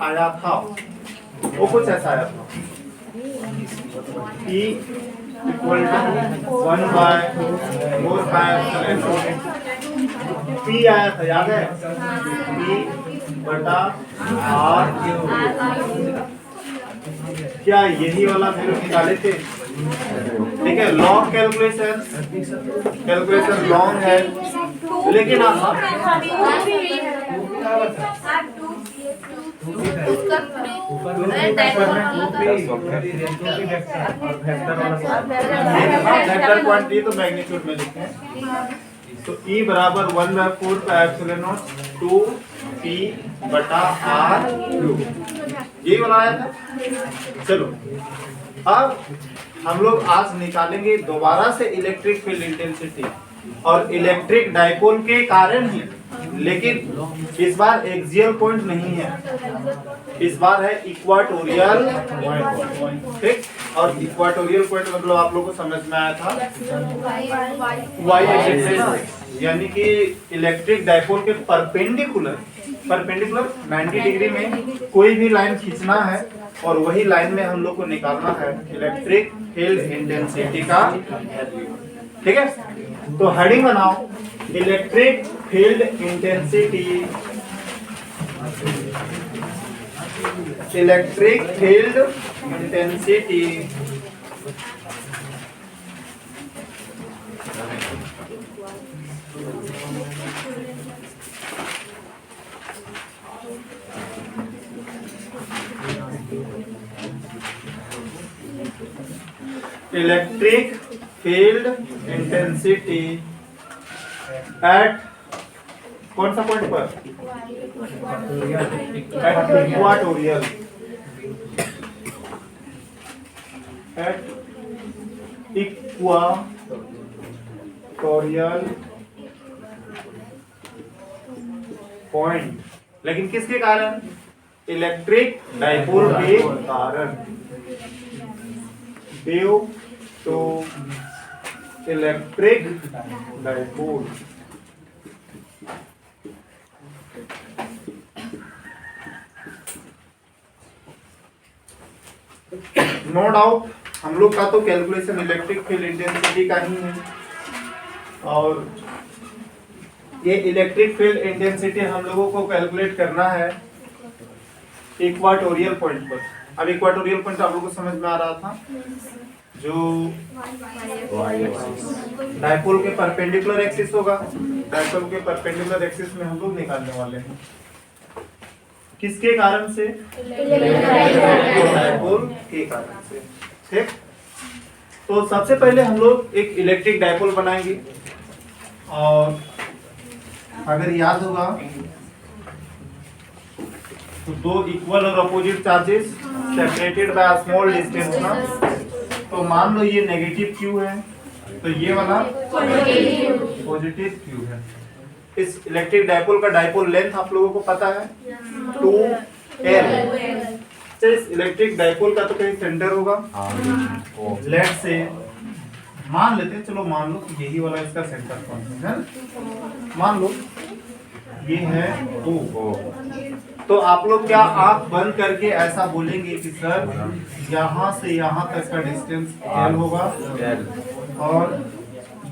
आया था वो कुछ ऐसा आया था, E इक्वल टू 1/4 P आया था, याद है? P/R। क्या यही वाला वैल्यू निकाले थे? ठीक है, लॉन्ग कैलकुलेशन लॉन्ग है, लेकिन वेक्टर क्वांटिटी तो मैग्नीट्यूड में लिखते हैं, तो E बराबर 1/4 2 P/R यही वाला आया था। चलो अब हम लोग आज निकालेंगे दोबारा से इलेक्ट्रिक फील्ड इंटेंसिटी और इलेक्ट्रिक डाइपोल के कारण ही, लेकिन इस बार एक्सियल पॉइंट नहीं है, इस बार है इक्वाटोरियल पॉइंट। ठीक, और इक्वाटोरियल पॉइंट मतलब आप लोगों को समझ में आया था वाई एक्सिस, यानी कि इलेक्ट्रिक डाइपोल के परपेंडिकुलर 90 डिग्री में कोई भी लाइन खींचना है और वही लाइन में हम लोग को निकालना है इलेक्ट्रिक फील्ड इंटेंसिटी का। ठीक है, तो हेडिंग बनाओ, electric field intensity, electric field intensity electric field intensity eight कौन सा पॉइंट पर? इक्वाटोरियल, एट इक्वाटोरियल पॉइंट, लेकिन किसके कारण? इलेक्ट्रिक डाइपोल के कारण, due to electric dipole. No doubt हम लोग का तो कैलकुलेशन इलेक्ट्रिक फील्ड इंटेंसिटी का ही है, और ये इलेक्ट्रिक फील्ड इंटेंसिटी हम लोगों को कैलकुलेट करना है इक्वाटोरियल पॉइंट पर। अब इक्वाटोरियल पॉइंट आप लोगों को समझ में आ रहा था, जो डाइपोल के परपेंडिकुलर एक्सिस होगा, डाइपोल के परपेंडिकुलर एक्सिस में हम लोग निकालने वाले हैं किसके कारण से? डाइपोल के कारण से। ठीक, तो सबसे पहले हम लोग एक इलेक्ट्रिक डाइपोल बनाएंगे, और अगर याद होगा तो दो इक्वल और opposite charges separated by a small distance ना, तो मान लो ये नेगेटिव क्यू है तो ये वाला पॉजिटिव क्यू है। इस इलेक्ट्रिक डाइपोल का डाइपोल लेंथ आप लोगों को पता है 2L। इस इलेक्ट्रिक डाइपोल का तो कहीं सेंटर होगा, लेट से मान लेते हैं, चलो मान लो कि यही वाला इसका सेंटर पॉइंट है, मान लो ये है 2, तो आप लोग क्या आंख बंद करके ऐसा बोलेंगे कि सर यहाँ से यहाँ तक का डिस्टेंस L होगा और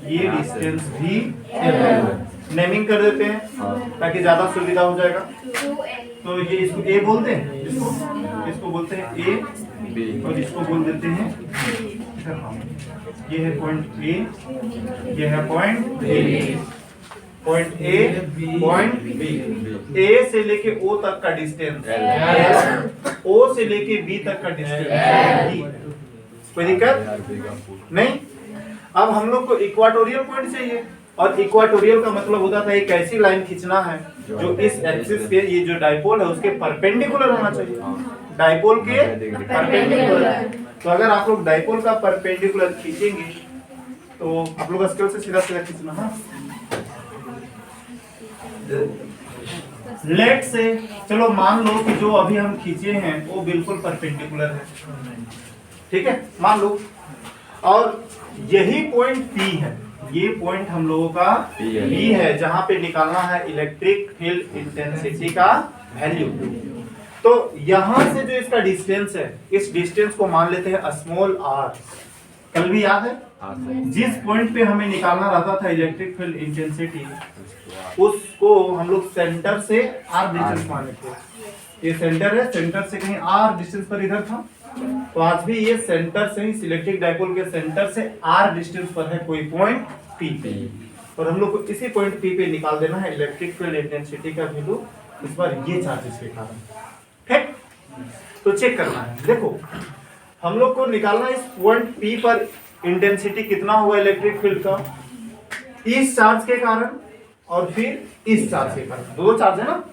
ये डिस्टेंस भी L होगा। नेमिंग कर देते हैं ताकि ज्यादा सुविधा हो जाएगा, तो ये इसको A बोलते हैं, इसको बोलते हैं A, और इसको बोल देते हैं ये है पॉइंट A, ये है point B, point A, point B। A से लेके O तक का डिस्टेंस O से लेके B तक का डिस्टेंस, कोई दिक्कत नहीं। अब हम लोग को इक्वाटोरियल पॉइंट चाहिए, और इक्वाटोरियल का मतलब होता था एक ऐसी लाइन खींचना है जो इस एक्सिस के, ये जो डाइपोल है उसके परपेंडिकुलर होना चाहिए, डाइपोल के परपेंडिकुलर। तो अगर आप लोग डाइपोल का परपेंडिकुलर खींचेंगे तो आप लोग स्केल से सीधा सीधा खींचना है। लेट से चलो मान लो कि जो अभी हम खींचे हैं वो बिल्कुल परपेंडिकुलर है, ठीक है, मान लो, और यही पॉइंट P है, ये पॉइंट हम लोगों का P है जहां पे निकालना है इलेक्ट्रिक फील्ड इंटेंसिटी का वैल्यू। तो यहां से जो इसका डिस्टेंस है, इस डिस्टेंस को मान लेते हैं स्मॉल r। कल भी याद है जिस पॉइंट पे हमें निकालना रहता था इलेक्ट्रिक फील्ड इंटेंसिटी, उसको हम लोग सेंटर से r डिस्टेंस मान लेते हैं। ये सेंटर है, सेंटर से कहीं r डिस्टेंस पर इधर था, तो आज भी ये सेंटर से ही, इलेक्ट्रिक डायपोल के सेंटर से r डिस्टेंस पर है कोई पॉइंट p पे, और हम लोग को इसी पॉइंट p पे निकाल देना है इलेक्ट्रिक फील्ड इंटेंसिटी का वैल्यू, इस बार ये चार्जेस के कारण। ठीक, तो चेक करना है। देखो हम लोग को निकालना है इस पॉइंट P पर इंटेंसिटी कितना हुआ इलेक्ट्रिक फील्ड का, इस चार्ज के कारण और फिर इस चार्ज के कारण। दो चार्ज है ना,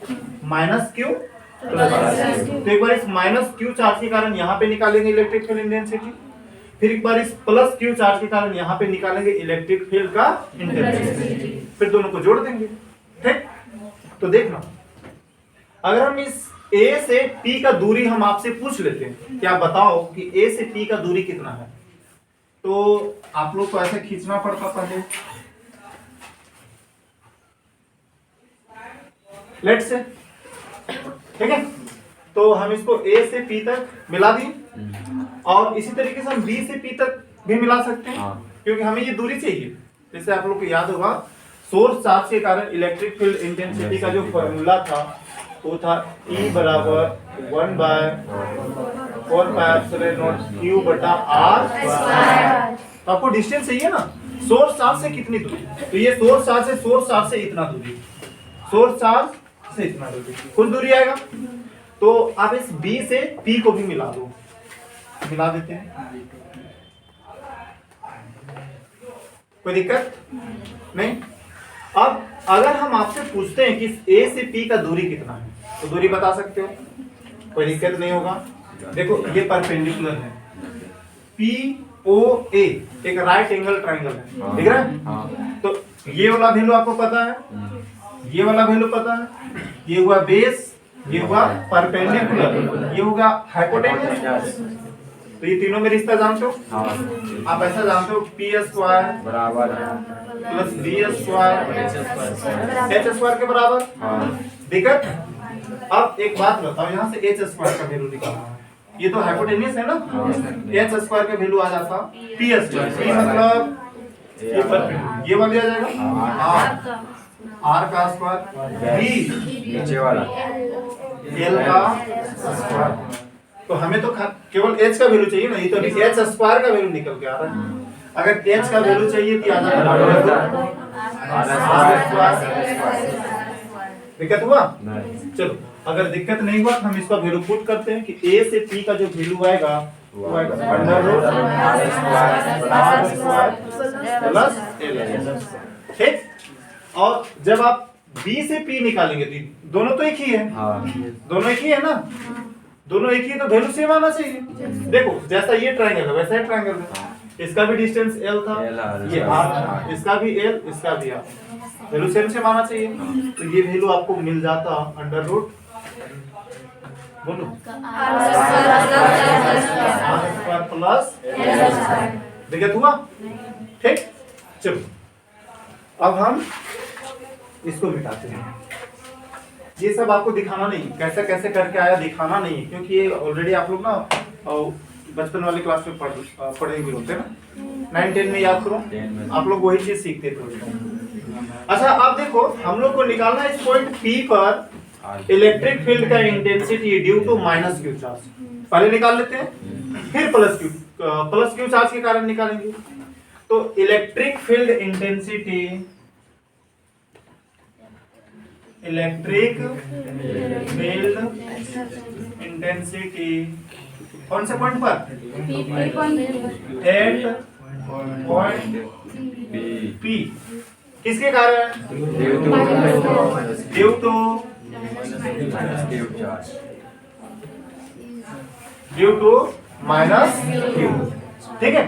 माइनस क्यू प्लस। तो एक बार इस माइनस क्यू चार्ज के कारण यहाँ पे निकालेंगे इलेक्ट्रिक फील्ड इंटेंसिटी, फिर एक बार इस प्लस क्यू चार्ज के कारण यहाँ पे निकालेंगे इलेक्ट्रिक फील्ड का इंटेंसिटी, फिर दोनों को जोड़ देंगे। ठीक, तो देखना, अगर हम इस A से P का दूरी हम आपसे पूछ लेते हैं कि आप बताओ कि A से P का दूरी कितना है, तो आप लोग को ऐसे खींचना पड़ता पहले, लेट्स से, ठीक है। तो हम इसको A से P तक मिला दिए, और इसी तरीके से हम B से P तक भी मिला सकते हैं, क्योंकि हमें ये दूरी चाहिए। जैसे आप लोग को याद होगा, सोर्स चार्ज के कारण इलेक्ट्रिक फील्ड इंटेंसिटी का जो फॉर्मूला था वो था E बराबर 1/4πε0 Q/r। तो आपको डिस्टेंस चाहिए ना, सोर्स चार्ज से कितनी दूरी, तो ये सोर्स चार्ज से, सोर्स चार्ज से इतना दूरी, सोर्स चार्ज से इतना दूरी, कुछ दूरी आएगा। तो आप इस B से P को भी मिला दो, मिला देते हैं, कोई दिक्कत नहीं। अब अगर हम आपसे पूछते हैं कि A से P का दूरी कितना है, तो दूरी बता सकते हो, कोई दिक्कत नहीं होगा। देखो ये परपेंडिकुलर है, POA एक राइट एंगल ट्रायंगल है, दिख रहा है। तो ये वाला वैल्यू आपको पता है, ये वाला वैल्यू पता है, ये हुआ बेस, ये हुआ परपेंडिकुलर, ये होगा हाइपोटेन्यूज। तो ये तीनों में रिश्ता जानते हो, आप ऐसा जानते हो, P² बराबर प्लस B² H² के बराबर। दिक्कत? अब एक बात बताओ, यहाँ से H² का वैल्यू निकालना है, ये तो हाइपोटेन्यूज है ना, H² का वैल्यू आ जाता P² P मतलब ये वाला आ जाएगा R का स्क्वायर, B नीचे वाला L का स्क्वायर। तो हमें तो केवल H का वैल्यू चाहिए ना, ये तो अभी H² का वैल्यू निकल के आ रहा है। अगर H का वैल्यू चाहिए तो आ जाएगा दिक्कत हुआ? चलो, अगर दिक्कत नहीं हुआ तो हम इसका वैल्यू पुट करते हैं कि A से P का जो वैल्यू आएगा वो आएगा √R² ठीक। और जब आप B से P निकालेंगे तो दोनों तो एक ही है, दोनों एक ही है ना, दोनों एक ही, तो वैल्यू सेम आना चाहिए। देखो जैसा ये ट्रायंगल है वैसा ही ट्रायंगल है, इसका भी डिस्टेंस L था, ये R था, इसका भी L, इसका भी R, वैल्यू सेम आना चाहिए। तो ये वैल्यू आपको मिल जाता √, बोलो R² प्लस दिक्कत हुआ? ठीक, चलो अब हम इसको मिटाते हैं। ये सब आपको दिखाना नहीं, कैसे कैसे करके आया दिखाना नहीं, क्योंकि ये ऑलरेडी आप लोग ना बचपन वाले क्लास में पढ़े भी होते हैं ना, 9-10 में याद करो, आप लोग वही चीज सीखते थे। अच्छा अब देखो, हम लोग को निकालना है इस पॉइंट P पर इलेक्ट्रिक फील्ड का intensity due to minus Q charge. पहले निकाल लेते हैं, फिर प्लस क्यू चार्ज के कारण निकालेंगे। तो electric field intensity, electric field intensity कौन से पॉइंट पर? एट पॉइंट P, किसके कारण? Due to minus q. ठीक है,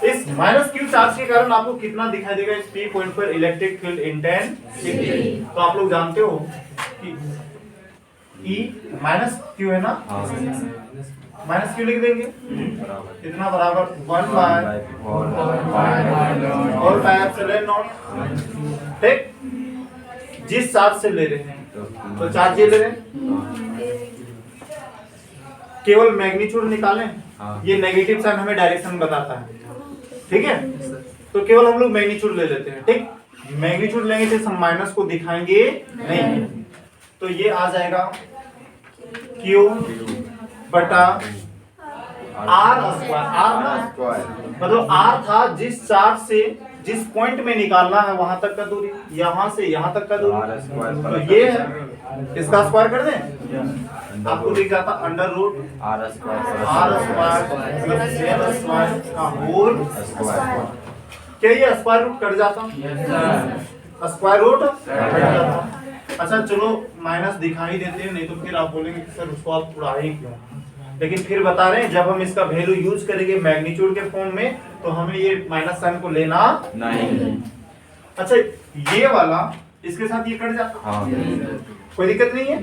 इस माइनस क्यू चार्ज के कारण आपको कितना दिखाई देगा इस P पॉइंट पर इलेक्ट्रिक फील्ड इंटेंसिटी? तो आप लोग जानते हो कि E माइनस क्यू है ना, माइनस क्यू लिख देंगे, कितना बराबर 1/4πε0। ठीक, जिस चार्ज से ले रहे हैं तो चार्ज ये ले रहे हैं, केवल मैग्नीट्यूड निकालें, ये नेगेटिव साइन हमें डायरेक्शन बताता है, ठीक है। तो केवल हम लोग मैग्नीट्यूड ले लेते हैं, ठीक। मैग्नीट्यूड लेंगे तो हम माइनस को दिखाएंगे नहीं, तो ये आ जाएगा Q बटा R स्क्वायर। R ना मतलब R था जिस चार्ज से जिस पॉइंट में निकालना है वहां तक का दूरी, यहां से यहां तक का दूरी, तो ये है, इसका स्क्वायर कर दें, आपको दिख जाता under root R square plus L square का होल स्क्वायर। क्या ये स्क्वायर रूट कट जाता? स्क्वायर रूट कट जाता। अच्छा चलो माइनस दिखाई देते हैं, नहीं तो फिर आप बोलेंगे कि सर उसको आप उड़ाए क्यों, लेकिन फिर बता रहे हैं जब हम इसका वैल्यू यूज करेंगे मैग्नीट्यूड के फॉर्म में तो हमें ये माइनस साइन को लेना नहीं। अच्छा ये वाला इसके साथ ये कट जाता, कोई दिक्कत नहीं है।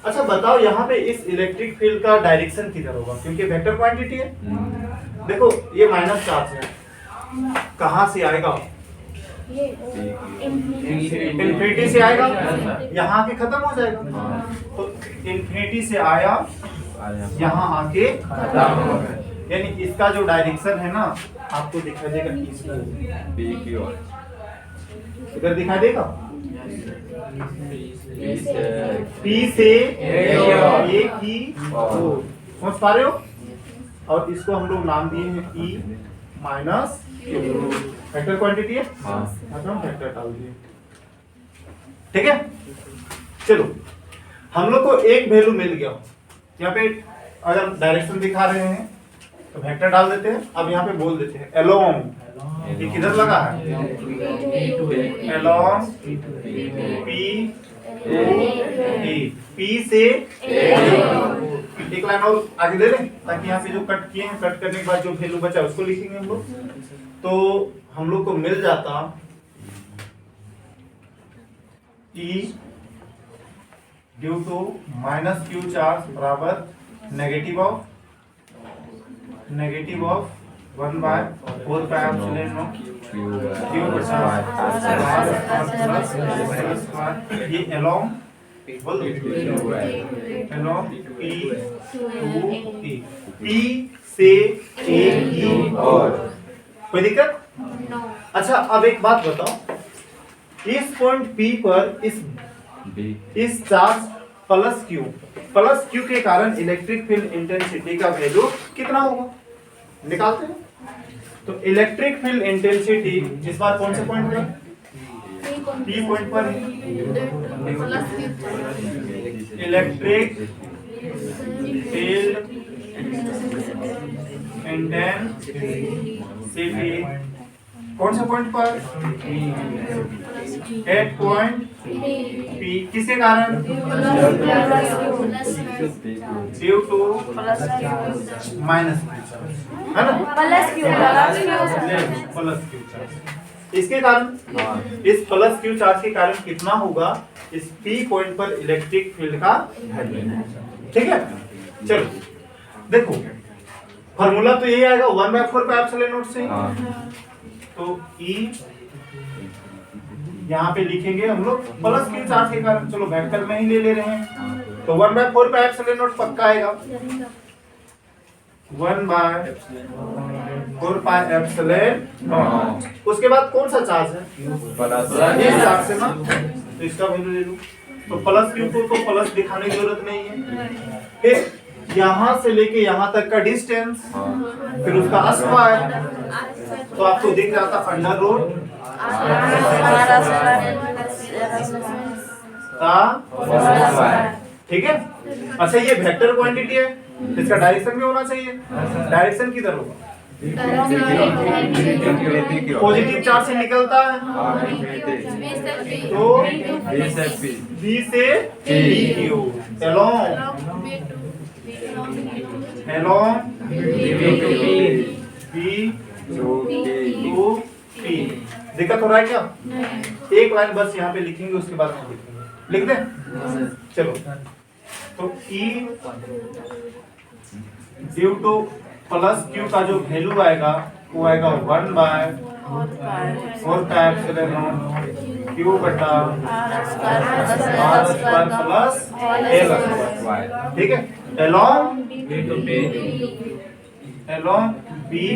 अच्छा बताओ यहाँ पे इस इलेक्ट्रिक फील्ड का डायरेक्शन किधर होगा, क्योंकि वेक्टर क्वांटिटी है। देखो ये माइनस चार्ज है, कहाँ से आएगा? इंफिनिटी से आएगा, यहाँ आके खत्म हो जाएगा, तो इंफिनिटी से आया यहाँ आके खत्म हो गया, यानी इसका जो डायरेक्शन है ना आपको दिखाई देगा, इधर दिखाई देगा P से A की ओर, समझ पा रहे हो। और इसको हम लोग नाम दिए हैं E माइनस वेक्टर क्वांटिटी है, हम वेक्टर डाल दिए, ठीक है। चलो हम लोग को एक वैल्यू मिल गया, यहाँ पे अगर डायरेक्शन दिखा रहे हैं तो वेक्टर डाल देते हैं। अब यहाँ पे बोल देते हैं अलोंग, ये किधर लगा है? अलोंग P से एक लाइन और आगे दे लें ताकि यहाँ पे जो कट किए हैं, कट करने के बाद जो वैल्यू बचा उसको लिखेंगे हम लोग। तो हम लोग को मिल जाता E due to minus Q charge बराबर negative of 1 by 4 pi epsilon naught Q बचा ये अलोंग P से A की ओर, कोई दिक्कत? अच्छा अब एक बात बताओ, इस पॉइंट P पर इस चार्ज प्लस Q के कारण इलेक्ट्रिक फील्ड इंटेंसिटी का वैल्यू कितना होगा, निकालते हैं। तो इलेक्ट्रिक फील्ड इंटेंसिटी इस बार कौन से पॉइंट पर? P पॉइंट पर इलेक्ट्रिक फील्ड इंटेंसिटी कौन से पॉइंट पर? एट पॉइंट P, किसके कारण? ड्यू टू माइनस है ना, प्लस क्यू चार्ज, इसके कारण इस प्लस क्यू चार्ज के कारण कितना होगा इस P पॉइंट पर इलेक्ट्रिक फील्ड का, ठीक है। चलो देखो फॉर्मूला तो यही आएगा 1/4 पाई एप्सिलॉन नॉट से, तो E यहाँ पे लिखेंगे हम लोग प्लस क्यू चार्ज के कारण, चलो वेक्टर में ही ले रहे हैं, तो 1/4 पाई एप्सिलॉन नॉट पक्का आएगा, 1/4 पाई एप्सिलॉन नॉट। उसके बाद कौन सा चार्ज है? ये चार्ज है ना, तो इसका वैल्यू ले लो, तो प्लस क्यू को तो प्लस दिखाने की जरूरत नहीं है। फिर यहाँ से लेके यहाँ तक का डिस्टेंस, फिर उसका स्क्वायर, तो आपको दिख जाता अंडर रूट ठीक है। अच्छा ये वेक्टर क्वांटिटी है, इसका डायरेक्शन भी होना चाहिए, डायरेक्शन किधर होगा? पॉजिटिव चार्ज से निकलता है, तो B से P की ओर अलोंग B टू P। दिक्कत हो रहा है क्या? एक लाइन बस यहाँ पे लिखेंगे, उसके बाद हम लिखेंगे, लिख दें। चलो तो E due to plus q का जो वैल्यू आएगा वो आएगा 1/4 पाई एप्सिलॉन नॉट क्यू बटा R square plus L square, ठीक है। along B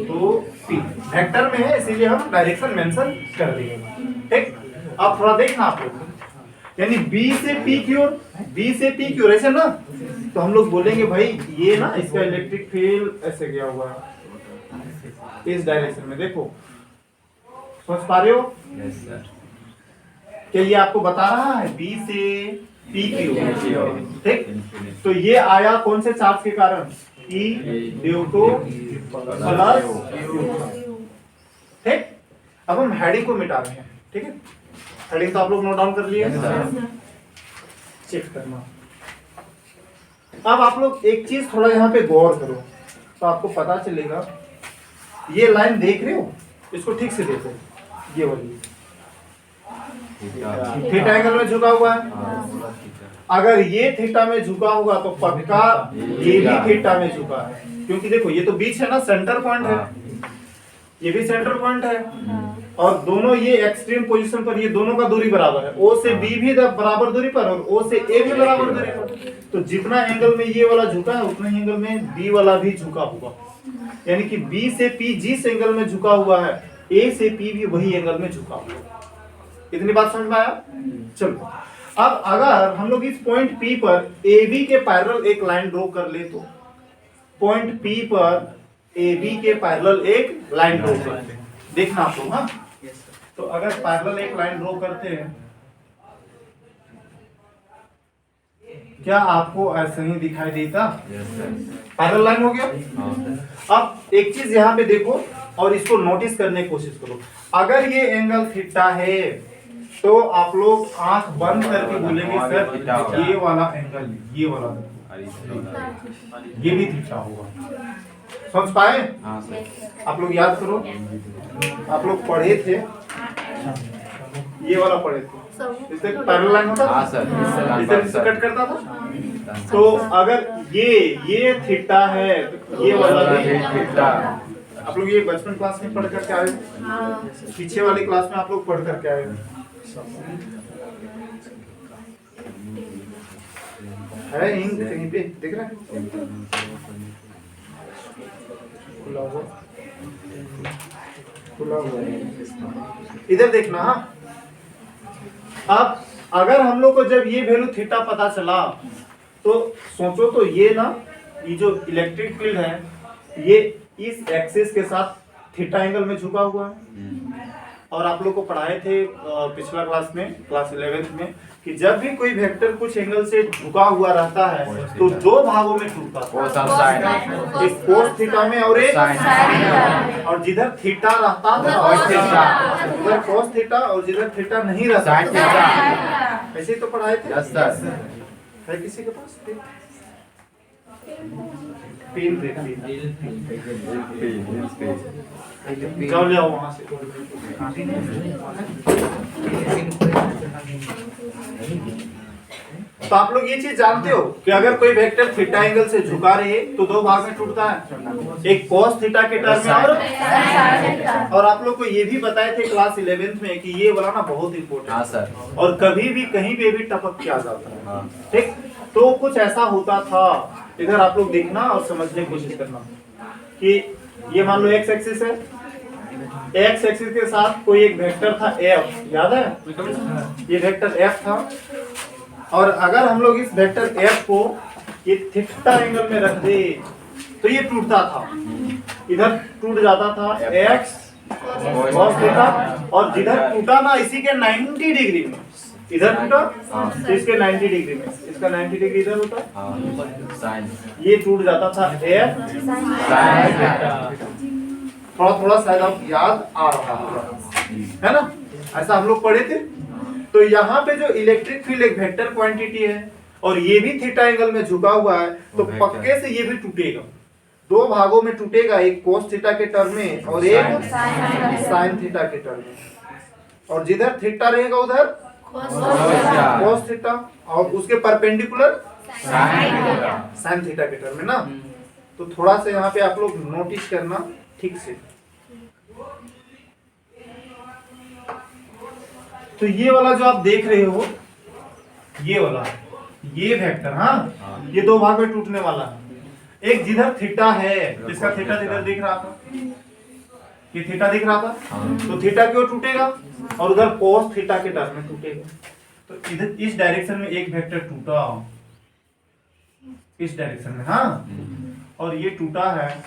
to P vector में है, इसीलिए हम डायरेक्शन मेंशन कर दिए, ठीक। अब थोड़ा देखना आप लोग, यानी बी से पी की ओर, बी से पी की ओर ऐसे ना, तो हम लोग बोलेंगे भाई ये ना इसका इलेक्ट्रिक फील्ड ऐसे गया हुआ है इस डायरेक्शन में, देखो समझ पा रहे हो? Yes sir. क्या ये आपको बता रहा है बी से पी की ओर, ठीक। तो ये आया कौन से चार्ज के कारण, E due to plus Q, ठीक। अब हम हेडिंग को मिटा रहे हैं, ठीक है। हेडिंग तो आप लोग नोट डाउन कर लिए, चेक करना। अब आप लोग एक चीज थोड़ा यहाँ पे गौर करो तो आपको पता चलेगा, ये लाइन देख रहे हो, इसको ठीक से देखो, ये वाली थीटा एंगल में झुका हुआ है। अगर ये थीटा में झुका होगा तो पक्का ये भी थीटा में झुका है, क्योंकि देखो ये तो बीच है ना, सेंटर पॉइंट है, ये भी सेंटर पॉइंट है, और दोनों ये एक्सट्रीम पोजीशन पर, ये दोनों का दूरी बराबर है, ओ से बी भी बराबर दूरी पर और ओ से ए भी बराबर दूरी पर। तो जितना एंगल में ये वाला झुका है उतना ही एंगल में बी वाला भी झुका होगा, यानी कि बी से पी जिस एंगल में झुका हुआ है, ए से पी भी वही एंगल में झुका हुआ है। इतनी बात समझ में आया? चलो अब अगर हम लोग इस पॉइंट P पर AB के पैरेलल एक लाइन ड्रॉ कर ले, तो पॉइंट P पर AB के पैरेलल एक लाइन ड्रॉ करते हैं, देखना आप लोग। हाँ, तो अगर पैरेलल एक लाइन ड्रॉ करते हैं, क्या आपको ऐसा ही दिखाई देता? पैरेलल लाइन हो गया। अब एक चीज यहाँ पे देखो और इसको नोटिस करने की कोशिश करो, अगर ये एंगल थीटा है तो आप लोग आंख बंद करके बोलेंगे सर ये वाला एंगल, ये वाला, ये भी थीटा होगा। समझ पाए? आप लोग याद करो, आप लोग पढ़े थे, ये वाला पढ़े थे, इससे पैरेलल लाइन होता था, इसे कट करता था। तो अगर ये थीटा है तो ये वाला भी थीटा। आप लोग ये बचपन क्लास में पढ़ करके आए, पीछे वाली क्लास में आप लोग पढ़ करके आए है, इंक कहीं पे दिख रहा है? खुला हुआ इधर देखना। अब अगर हम लोग को जब ये वैल्यू थीटा पता चला तो सोचो, तो ये ना, ये जो इलेक्ट्रिक फील्ड है ये इस एक्सिस के साथ थीटा एंगल में झुका हुआ है। और आप लोग को पढ़ाए थे पिछला क्लास में, क्लास 11th में, कि जब भी कोई वेक्टर कुछ एंगल से झुका हुआ रहता है तो दो भागों में टूटता है, एक कोस थीटा में और एक साइन, और जिधर थीटा रहता था उधर कोस थीटा और जिधर थीटा नहीं रहता ऐसे ही तो पढ़ाए थे। है किसी के पास पेन? जाओ ले आओ वहां से। तो आप लोग ये चीज जानते हो कि अगर कोई वेक्टर थीटा एंगल से झुका रहे तो दो भाग में टूटता है, एक cos थीटा के टर्म में और आप लोग को ये भी बताए थे क्लास 11th में कि ये वाला ना बहुत इंपॉर्टेंट है और कभी भी कहीं पे भी टपक के आ जाता है, ठीक। तो कुछ ऐसा होता था, इधर आप लोग देखना और समझने की कोशिश करना कि ये मान लो एक्स एक्सिस है, एक्स एक्सिस के साथ कोई एक वेक्टर था f, याद है? ये वेक्टर f था, और अगर हम लोग इस वेक्टर f को ये थीटा एंगल में रख दे तो ये टूटता था, इधर टूट जाता था x cos थीटा, और जिधर टूटा ना इसी के 90 डिग्री में, इधर टूटा तो इसके 90 डिग्री में, इसका 90 डिग्री इधर होता, ये टूट जाता था f sin। थोड़ा थोड़ा शायद आप याद आ रहा है ना, ऐसा हम लोग पढ़े थे। तो यहाँ पे जो इलेक्ट्रिक फील्ड एक वेक्टर क्वांटिटी है और ये भी थीटा एंगल में झुका हुआ है, तो पक्के से ये भी टूटेगा, दो भागों में टूटेगा, एक कोस थीटा के टर्म में और एक साइन थीटा के टर्म में, और जिधर थीटा रहेगा उधर कोस थीटा और उसके परपेंडिकुलर साइन थीटा के टर्म में ना। तो थोड़ा सा यहाँ पे आप लोग नोटिस करना ठीक से। तो ये वाला जो आप देख रहे हो, ये वाला, ये वेक्टर, हाँ, ये दो भाग में टूटने वाला है। एक जिधर थीटा है, इसका थीटा जिधर दिख रहा था, ये थीटा दिख रहा था, तो थीटा क्यों टूटेगा, और उधर कोस थीटा के टर्म में टूटेगा। तो इधर इस डायरेक्शन में एक वेक्टर टूटा, इस डायरेक्शन में, हाँ, और ये टूटा है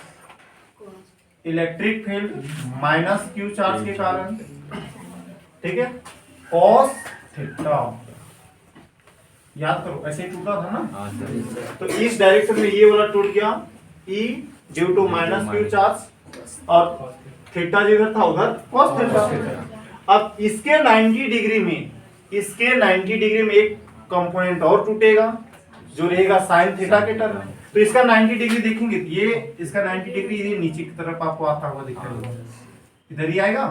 electric field minus Q charge के कारण, ठीक है, कॉस थीटा, याद करो ऐसे ही टूटा था ना। तो इस डायरेक्शन में ये वाला टूट गया, E due to minus Q charge, और थीटा जिधर था उधर कॉस थीटा। अब इसके 90 डिग्री में, इसके 90 डिग्री में एक कंपोनेंट और टूटेगा जो रहेगा साइन थीटा के टर्म में। तो इसका 90 डिग्री देखेंगे, ये इसका 90 डिग्री ये नीचे की तरफ आपको आता हुआ दिखेगा, इधर ही आएगा,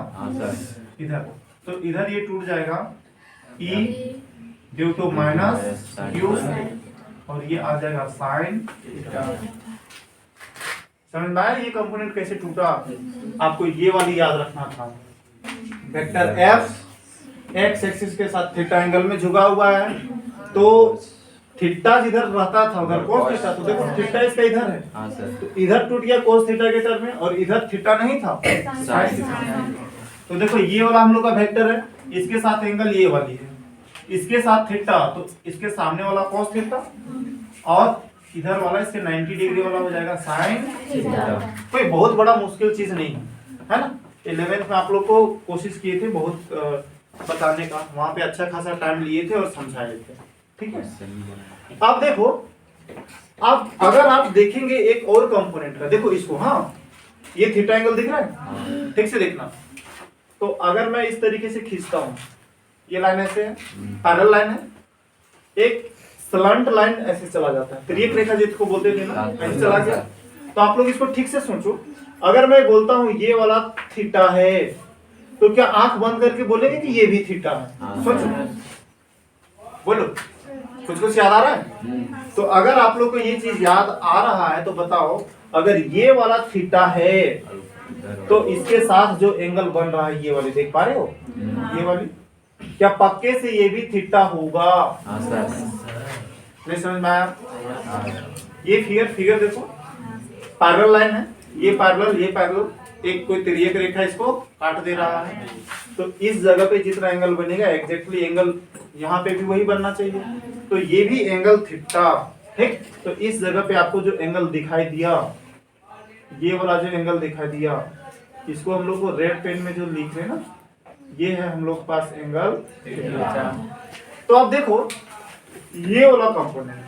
इधर, तो इधर ये टूट जाएगा E due to minus Q, और ये आ जाएगा साइन थीटा। समझ में आया ये कंपोनेंट कैसे टूटा? आपको ये वाली याद रखना था। वेक्टर F एक्स एक्सिस के साथ थीटा एंगल में झुका हुआ है, तो थीटा जिधर रहता था उधर कोस थीटा, तो देखो थीटा इसका इधर है, तो इधर टूट गया कोस थीटा के टर्म में, और इधर थीटा नहीं था, साइन थीटा। तो देखो ये वाला हम लोग का वेक्टर है, इसके साथ एंगल ये वाली है, इसके साथ थीटा, तो इसके सामने वाला कोस थीटा, और इधर वाला इसके 90 डिग्री वाला हो जाएगा साइन थीटा। कोई बहुत बड़ा मुश्किल चीज नहीं है ना। 11th में आप लोग को कोशिश किए थे बहुत बताने का, वहां पे अच्छा खासा टाइम लिए थे और समझाए थे, ठीक है। अब देखो, अब अगर आप देखेंगे एक और कंपोनेंट का, देखो इसको, हाँ, ये थीटा एंगल दिख रहा है, ठीक से देखना। तो अगर मैं इस तरीके से खींचता हूँ, ये लाइन ऐसे है, पैरेलल लाइन है, एक स्लंट लाइन ऐसे चला जाता है, तिर्यक रेखा जिसको बोलते थे ना, ऐसे चला गया। तो आप लोग इसको ठीक से सोचो, अगर मैं बोलता हूँ ये वाला थीटा है, तो क्या आंख बंद करके बोलेंगे कि ये भी थीटा है? सोचो, बोलो, कुछ याद आ रहा है? तो अगर आप लोग को ये चीज याद आ रहा है तो बताओ, अगर ये वाला थीटा है तो इसके साथ जो एंगल बन रहा है, ये वाली देख पा रहे हो, ये वाली, क्या पक्के से ये भी थीटा होगा? नहीं समझ में आया? ये फिगर देखो, पैरेलल लाइन है, ये पैरेलल, एक कोई तिर्यक रेखा इसको काट दे रहा है, तो इस जगह पे जितना एंगल बनेगा एग्जैक्टली एंगल यहाँ पे भी वही बनना चाहिए, तो ये भी एंगल थीटा, ठीक। तो इस जगह पे आपको जो एंगल दिखाई दिया, ये वाला जो एंगल दिखाई दिया, इसको हम लोग को रेड पेन में जो लिख रहे हैं ना, ये है हम लोग के पास एंगल थीटा। तो अब देखो ये वाला कंपोनेंट,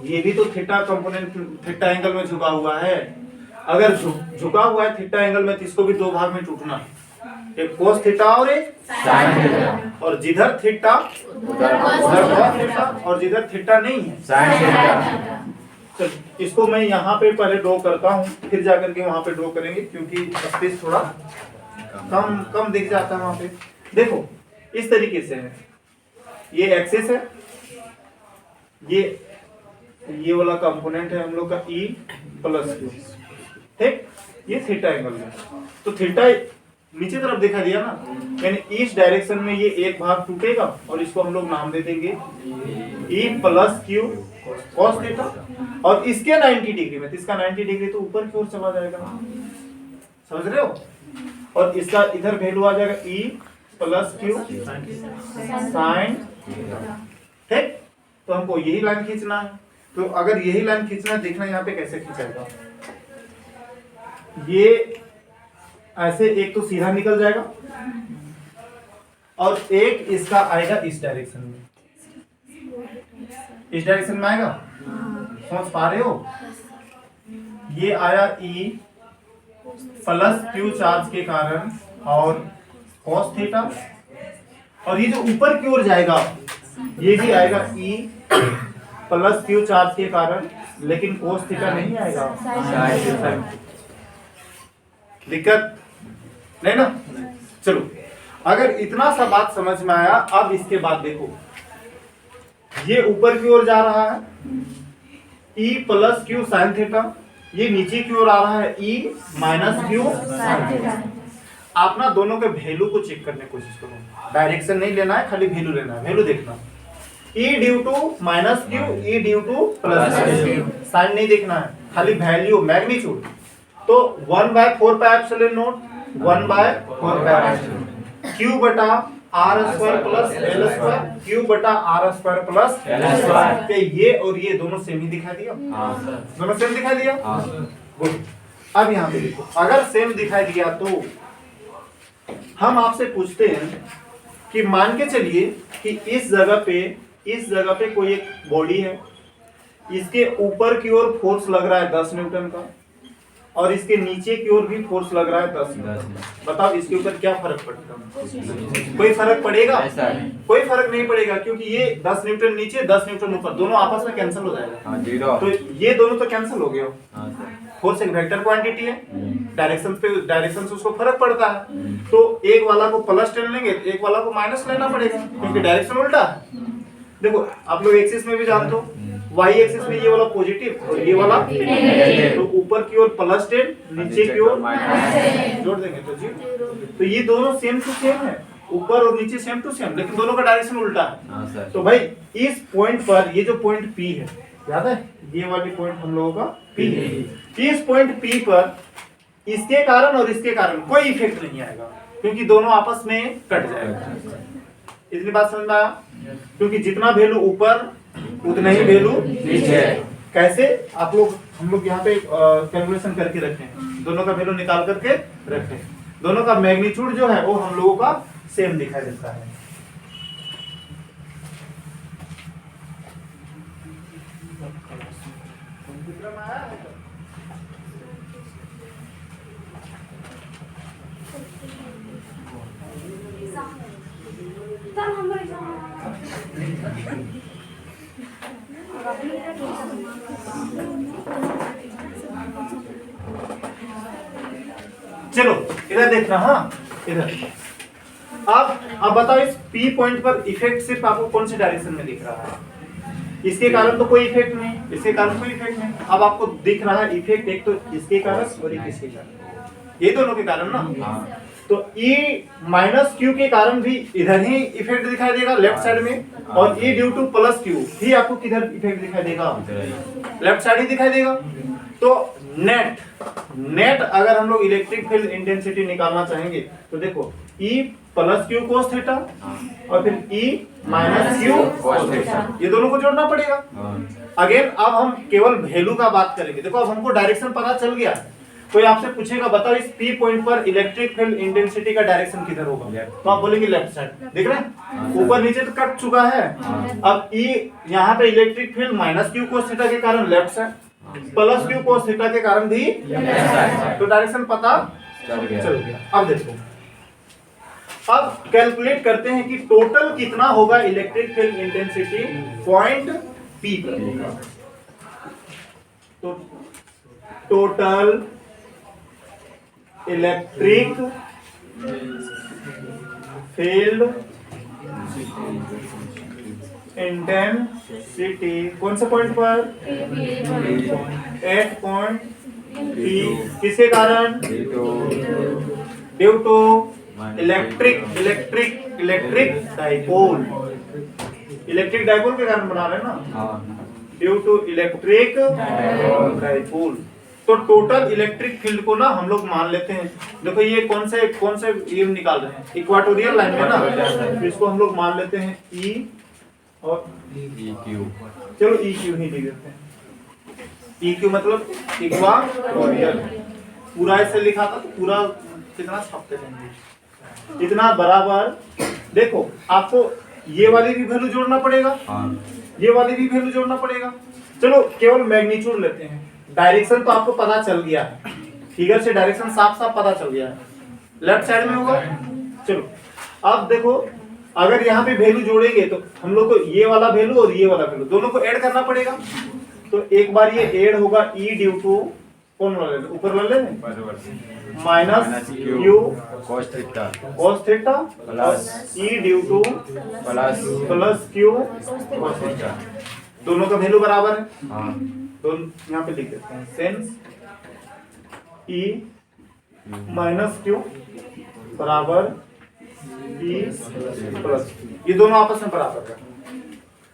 ये भी तो थीटा कंपोनेंट, थीटा एंगल में झुका हुआ है। अगर झुका हुआ है थीटा एंगल में, तो इसको भी दो भाग में टूटना, एक कोस थीटा और एक साइन थीटा, और जिधर थीटा उधर कोस थीटा, और जिधर थीटा नहीं है साइन थीटा। तो इसको मैं यहाँ पे पहले ड्रॉ करता हूँ, फिर जाकर के वहां पे ड्रॉ करेंगे, क्योंकि स्पेस थोड़ा कम दिख जाता है वहां पे। देखो इस तरीके से है, ये एक्सिस है, ये वाला कंपोनेंट है हम लोग का E प्लस क्यू, ठीक, ये थीटा एंगल है। तो थीटा नीचे तरफ दिखा दिया ना, यानी इस डायरेक्शन में ये एक भाग टूटेगा, और इसको हम लोग नाम दे देंगे E plus Q cos theta, और इसके 90 डिग्री में, तो इसका 90 डिग्री तो ऊपर की ओर चला जाएगा, समझ रहे हो, और इसका इधर वैल्यू आ जाएगा E प्लस क्यू साइन, ठीक। तो हमको यही लाइन खींचना है, तो अगर यही लाइन खींचना है, देखना यहाँ पे कैसे खींचेगा, ये ऐसे एक तो सीधा निकल जाएगा, और एक इसका आएगा इस डायरेक्शन में, इस डायरेक्शन में आएगा, समझ पा रहे हो? ये आया E प्लस क्यू चार्ज के कारण और कॉस थीटा, और ये जो ऊपर की ओर जाएगा ये भी आएगा E प्लस क्यू चार्ज के कारण, लेकिन कोस थीटा नहीं आएगा, दिक्कत नहीं ना। चलो, अगर इतना सा बात समझ में आया, अब इसके बाद देखो, ये ऊपर की ओर जा रहा है E plus Q sine theta, ये नीचे की ओर आ रहा है E minus Q sine theta. आप ना दोनों के वैल्यू को चेक करने की कोशिश करो, डायरेक्शन नहीं लेना है, खाली वैल्यू लेना है, वैल्यू देखना। E due to minus Q, E due to plus Q, sign नहीं देखना है, खाली वैल्यू मैग्नीट्यूड। तो 1/4 pi epsilon naught, 1/4 pi epsilon Q बटा R square plus L square, Q बटा R square plus L square. ये और ये दोनों सेम ही दिखा दिया? दोनों सेम दिखा दिया? गुड। अब यहाँ पे देखो, अगर सेम दिखाई दिया तो हम आपसे पूछते हैं कि मान के चलिए कि इस जगह पे कोई एक बॉडी है, इसके ऊपर की ओर फोर्स लग रहा है 10 न्यूटन का और इसके नीचे की ओर भी फोर्स लग रहा है 10 न्यूटन। बताओ इसके ऊपर क्या फर्क पड़ेगा? कोई फर्क पड़ेगा? कोई फर्क नहीं पड़ेगा, क्योंकि ये 10 न्यूटन नीचे 10 न्यूटन ऊपर, दोनों आपस में कैंसिल हो जाएगा। तो ये दोनों तो कैंसिल हो गया। फोर्स एक वेक्टर क्वांटिटी है, डायरेक्शन से उसको फर्क पड़ता है। तो एक वाला को प्लस 10 लेंगे, एक वाला को माइनस लेना पड़ेगा, क्योंकि डायरेक्शन उल्टा है। देखो आप लोग एक्सिस में भी जानते हो, वाई एक्सिस में ये वाला पॉजिटिव और ये वाला नेगेटिव, तो ऊपर की ओर प्लस 10, नीचे की ओर जोड़ देंगे तो जी। तो ये दोनों सेम टू सेम है, ऊपर और नीचे सेम टू सेम, लेकिन दोनों का डायरेक्शन उल्टा है। तो भाई इस पॉइंट पर, ये जो पॉइंट P है, याद है ये वाली पॉइंट हम लोगों का P है, इस पॉइंट P पर इसके कारण और इसके कारण कोई इफेक्ट नहीं आएगा, क्योंकि दोनों आपस में कट जाएगा। इतनी बात समझ में आया? क्योंकि जितना वैल्यू ऊपर उतना ही वैल्यू नीचे। कैसे? आप लोग, हम लोग यहाँ पे कैलकुलेशन करके रखे हैं, दोनों का वैल्यू निकाल करके रखे हैं, दोनों का मैग्नीट्यूड जो है वो हम लोगों का सेम दिखाई देता है। चलो इधर देखना, हाँ इधर। अब बताओ इस P पॉइंट पर इफेक्ट सिर्फ आपको कौन से डायरेक्शन में दिख रहा है? इसके कारण तो कोई इफेक्ट नहीं, इसके कारण कोई इफेक्ट नहीं। अब आपको दिख रहा है इफेक्ट एक तो इसके कारण और एक इसके कारण, ये दोनों के कारण ना। तो E माइनस क्यू के कारण भी इधर ही इफेक्ट दिखाई देगा लेफ्ट साइड में, और E due to plus Q भी आपको किधर इफेक्ट दिखाई देगा? लेफ्ट साइड ही दिखाई देगा। तो नेट अगर हम लोग इलेक्ट्रिक फील्ड इंटेंसिटी निकालना चाहेंगे तो देखो E plus Q cos theta और फिर E minus Q cos theta, ये दोनों को जोड़ना पड़ेगा। अगेन अब हम केवल वैल्यू का बात करेंगे। देखो अब हमको डायरेक्शन पता चल गया। कोई आपसे पूछेगा बताओ इस P पॉइंट पर इलेक्ट्रिक फील्ड इंटेंसिटी का डायरेक्शन किधर होगा, तो आप बोलेंगे लेफ्ट साइड। देख रहे हैं ऊपर नीचे तो कट चुका है। अब E यहाँ पे electric field minus Q cos theta के कारण left side, plus Q cos theta के कारण भी लेफ्ट साइड, तो डायरेक्शन पता चल गया। अब देखो, अब कैलकुलेट करते हैं कि टोटल कितना होगा electric field intensity point P पर। तो टोटल इलेक्ट्रिक फील्ड इंटेंसिटी कौन से पॉइंट पर? एट पॉइंट P, किसके कारण? Due to electric dipole, electric dipole के कारण बना रहे हैं ना, ड्यू टू इलेक्ट्रिक डाइपोल। तो टोटल इलेक्ट्रिक फील्ड को ना हम लोग मान लेते हैं। देखो ये कौन से ये निकाल रहे हैं, इक्वाटोरियल लाइन में ना, तो इसको हम लोग मान लेते हैं E और EQ। चलो EQ ही लिख देते हैं। EQ मतलब इक्वाटोरियल, पूरा ऐसे लिखा था तो पूरा कितना छापते रहेंगे, इतना बराबर। देखो आपको ये वाली भी वैल्यू जोड़ना पड़ेगा, ये वाली भी वैल्यू जोड़ना पड़ेगा। चलो केवल मैग्नीट्यूड लेते हैं। डायरेक्शन तो आपको पता चल गया है, फिगर से डायरेक्शन साफ साफ पता चल गया है, लेफ्ट साइड में होगा। चलो अब देखो, अगर यहाँ पे वैल्यू जोड़ेंगे तो हम लोग को ये वाला वैल्यू और ये वाला वैल्यू दोनों को ऐड करना पड़ेगा। तो एक बार ये ऐड होगा E ड्यू टू कौन वाला लेते, ऊपर वाले लेते minus Q cos theta plus E due to plus Q cos theta, दोनों का वैल्यू बराबर है। दोनों यहाँ पे लिख देते हैं, सेंस E माइनस क्यू बराबर ई प्लस, ये दोनों आपस में बराबर है।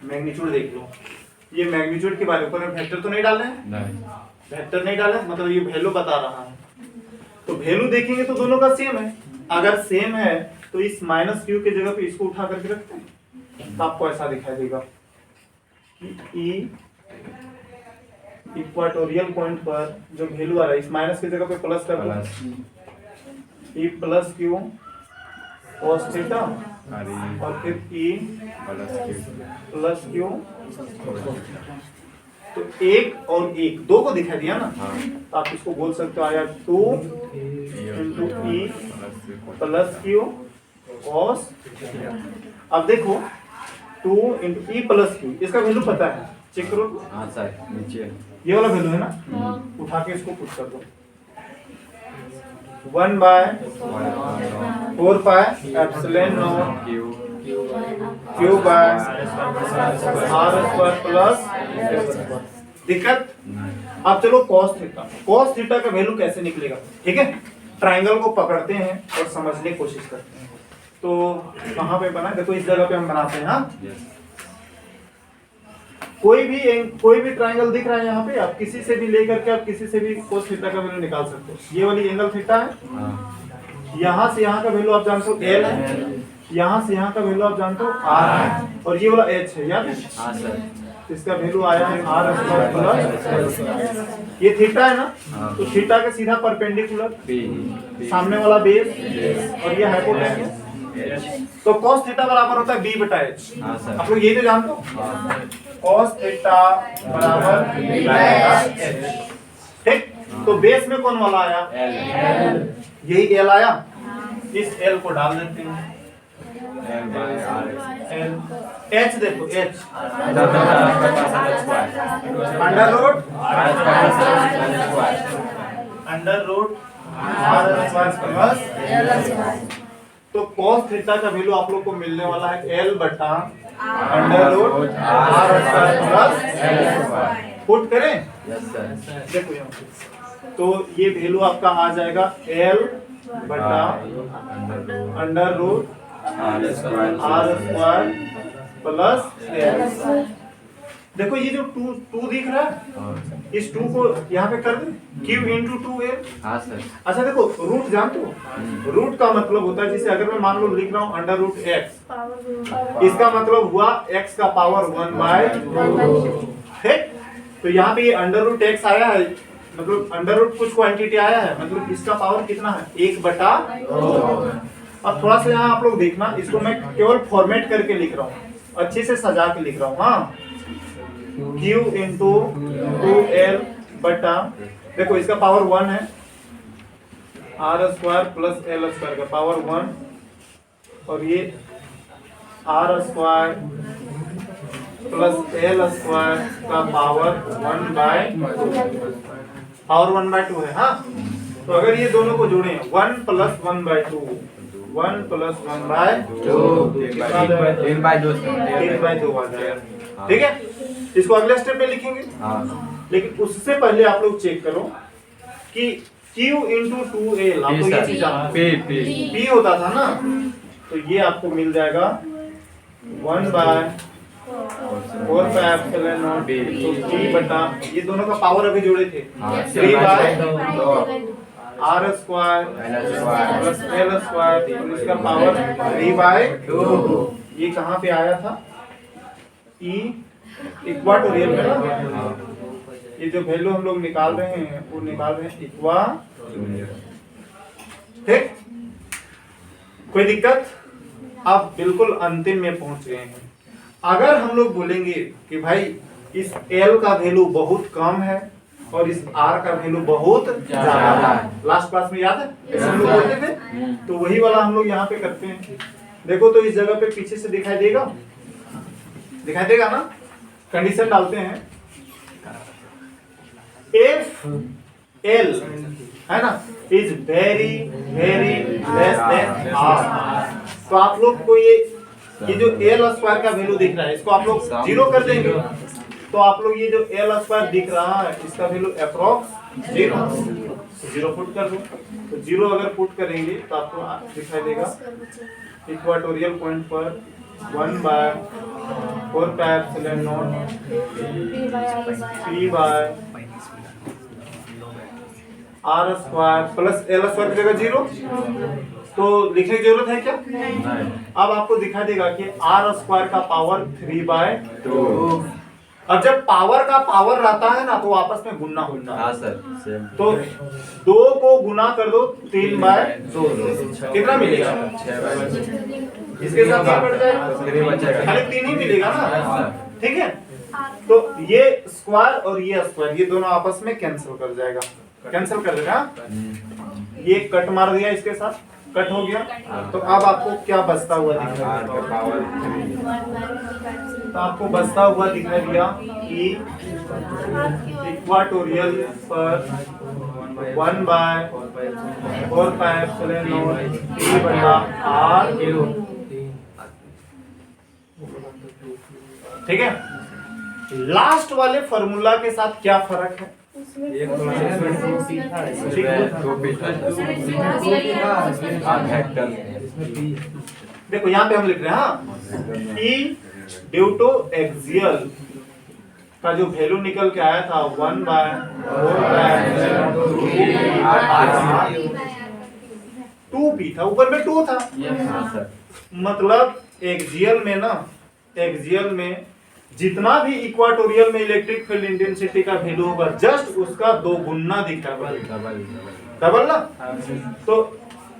मैग्नीट्यूड देख लो, ये मैग्नीट्यूड के बारे ऊपर वेक्टर तो नहीं डाले हैं, वेक्टर नहीं डाले, मतलब ये वैल्यू बता रहा है। तो वैल्यू देखेंगे तो दोनों का सेम है। अगर सेम है तो इस माइनस क्यू के जगह पे इसको उठा करके रखते हैं, तो आपको ऐसा दिखाई देगा कि ई इक्वाटोरियल पॉइंट पर जो वैल्यू आ रहा है, इस माइनस की जगह पे प्लस कर दो, E plus Q cos theta और फिर ई प्लस क्यू। तो एक और एक दो को दिखाई दिया ना, तो आप इसको बोल सकते हो आया 2 into E plus Q cos। अब देखो 2 इंटू ई प्लस क्यू, इसका वैल्यू पता है, चेक करो। हाँ सर, नीचे ये वाला वैल्यू है ना, उठा के इसको पुट कर दो, 1/4 pi epsilon naught q by R square plus. दिक्कत? अब चलो cos थीटा का वैल्यू कैसे निकलेगा, ठीक है। ट्रायंगल को पकड़ते हैं और समझने की कोशिश करते हैं। तो कहाँ पे बना, देखो इस जगह पे हम बनाते हैं। हाँ, कोई भी ट्रायंगल दिख रहा है यहाँ पे, आप किसी से भी लेकर के आप किसी से भी cos थीटा का वैल्यू निकाल सकते हो। ये वाली एंगल थीटा है, यहाँ से यहाँ का वैल्यू आप जानते हो L है, यहाँ से यहाँ का वैल्यू आप जानते हो R है, और ये वाला H है याद है। हाँ सर, इसका वैल्यू आया है R स्क्वायर प्लस, ये थीटा है ना, तो थीटा के सीधा परपेंडिकुलर सामने वाला बेस और ये हाइपोटेन्यूस, तो cos थीटा बराबर होता है b बटा h। हाँ सर, आप लोग यही तो जानते हो, cos थीटा बराबर b बटा h, ठीक। तो बेस में कौन वाला आया, यही L आया, इस L को डाल देते हैं, H देखो H under root R plus. तो cos थीटा का वैल्यू आप लोग को मिलने वाला है L बटा under root R plus. Put करें, यस सर, देखो यहाँ पे, तो ये वैल्यू आपका आ जाएगा L बटा under root R square plus L। देखो ये जो 2 दिख रहा है, इस 2 को यहाँ पे कर दे, Q इंटू 2L। हाँ सर, अच्छा देखो रूट जानते हो, रूट का मतलब होता है, जैसे अगर मैं मान लो लिख रहा हूँ अंडर रूट x, इसका मतलब हुआ x का पावर 1/2, ठीक। तो यहाँ पे ये अंडर रूट x आया है, मतलब अंडर रूट कुछ क्वांटिटी आया है, मतलब इसका पावर कितना है 1/2। अब थोड़ा सा यहाँ आप लोग देखना, इसको मैं केवल फॉर्मेट करके लिख रहा हूँ, अच्छे से सजा के लिख रहा हूँ। हाँ, Q इंटू 2L बटा, देखो इसका पावर 1 है, R square plus L square का पावर 1, और ये R square plus L square का पावर 1/2, पावर 1/2 है। हाँ, तो अगर ये दोनों को जोड़े 1 प्लस 1/2, 1 प्लस 1/2, 3/2 आ जाएगा, ठीक है। इसको अगले स्टेप में लिखेंगे। लेकिन उससे पहले आप लोग चेक करो कि Q इंटू 2L, आप लोग ये चीज P होता था ना, तो ये आपको मिल जाएगा 1/4 पाई एप्सिलॉन नॉट, तो P बटा, ये दोनों का पावर अभी जोड़े थे, 3/2 R square plus L square, और इसका पावर 3/2। ये कहाँ पे आया था, E इक्वाटोरियल में ना, ये जो वैल्यू हम लोग निकाल रहे हैं वो निकाल रहे हैं इक्वा, ठीक। कोई दिक्कत? आप बिल्कुल अंतिम में पहुंच गए हैं। अगर हम लोग बोलेंगे कि भाई इस L का वैल्यू बहुत कम है और इस R का वैल्यू बहुत ज्यादा है, लास्ट क्लास में याद है ऐसे हम लोग बोलते थे, तो वही वाला हम लोग यहाँ पे करते हैं। देखो तो इस जगह पे पीछे से दिखाई देगा ना, कंडीशन डालते हैं, if L है ना is very less than R, तो आप लोग को ये जो L स्क्वायर का वैल्यू दिख रहा है, इसको आप लोग 0 कर देंगे, तो आप लोग ये जो L स्क्वायर दिख रहा है इसका value approx zero, zero put कर दो। तो जीरो अगर पुट करेंगे तो आपको दिखाई देगा इक्वाटोरियल पॉइंट पर 1/4 pi epsilon naught P by R square plus L square की जगह जीरो, तो लिखने की जरूरत है क्या? नहीं। अब आपको दिखा देगा कि R स्क्वायर का पावर 3/2। अब जब पावर का पावर रहता है ना तो आपस में गुना होता है। हाँ सर सेम। तो 2 को गुना कर दो 3/2, कितना मिलेगा? 6/2। इसके साथ क्या बढ़ जाएगा? फिर बचेगा खाली 3 ही मिलेगा ना, हाँ। ठीक है। तो ये स्क्वायर और ये स्क्वायर ये दोनों आपस में कैंसिल कर जाएगा, कैंसिल कर देगा। ये कट मार दिया, इसके साथ कट हो गया। तो अब आपको क्या बचता हुआ दिख रहा है? R का पावर 3। तो आपको बचता हुआ दिखाई दिया कि इक्वाटोरियल पर 1/4 पाई एप्सिलॉन नॉट P बटा R, ठीक है। लास्ट वाले फॉर्मूला के साथ क्या फर्क है? एक तो वेक्टर देखो यहाँ पे हम लिख रहे हैं कि ड्यू टू एक्सियल का जो वैल्यू निकल के आया था 1/4 था, ऊपर में 2 था। मतलब एक्सियल में ना, एक्सियल में जितना भी इक्वाटोरियल में इलेक्ट्रिक फील्ड इंटेंसिटी का वैल्यू होगा जस्ट उसका 2 गुना दिखा डबल ना। तो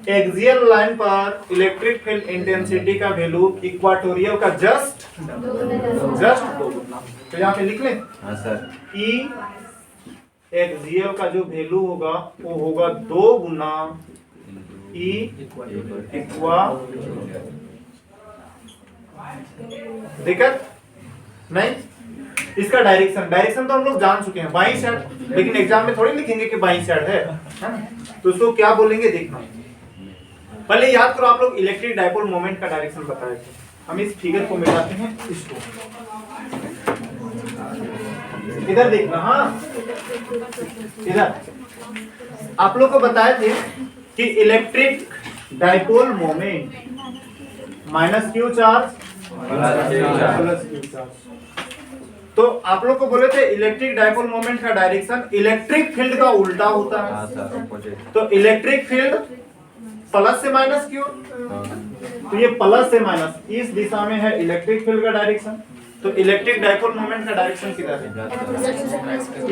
एक्सियल लाइन पर इलेक्ट्रिक फील्ड इंटेंसिटी का वैल्यू इक्वाटोरियल का जस्ट 2 गुना। तो यहाँ पे लिख लें कि एक्सियल का जो वैल्यू होगा वो होगा 2 गुना ई इक्वा। दिक्कत नहीं? इसका डायरेक्शन तो हम लोग जान चुके हैं, बाई साइड, लेकिन एग्जाम में थोड़ी लिखेंगे कि बाई साइड है ना? तो उसको क्या बोलेंगे देखना। पहले याद करो, आप लोग इलेक्ट्रिक डायपोल मोमेंट का डायरेक्शन बताए थे। हम इस फिगर को मिलाते हैं, इसको इधर देखना। हाँ इधर आप लोग को बताए थे कि electric dipole moment minus Q charge plus Q charge. तो आप लोग को बोले थे इलेक्ट्रिक डायपोल मोमेंट का डायरेक्शन इलेक्ट्रिक फील्ड का उल्टा होता है। तो इलेक्ट्रिक फील्ड प्लस से माइनस क्यू, तो ये प्लस से माइनस इस दिशा में है इलेक्ट्रिक फील्ड का डायरेक्शन। तो इलेक्ट्रिक डायपोल मोमेंट का डायरेक्शन किधर है?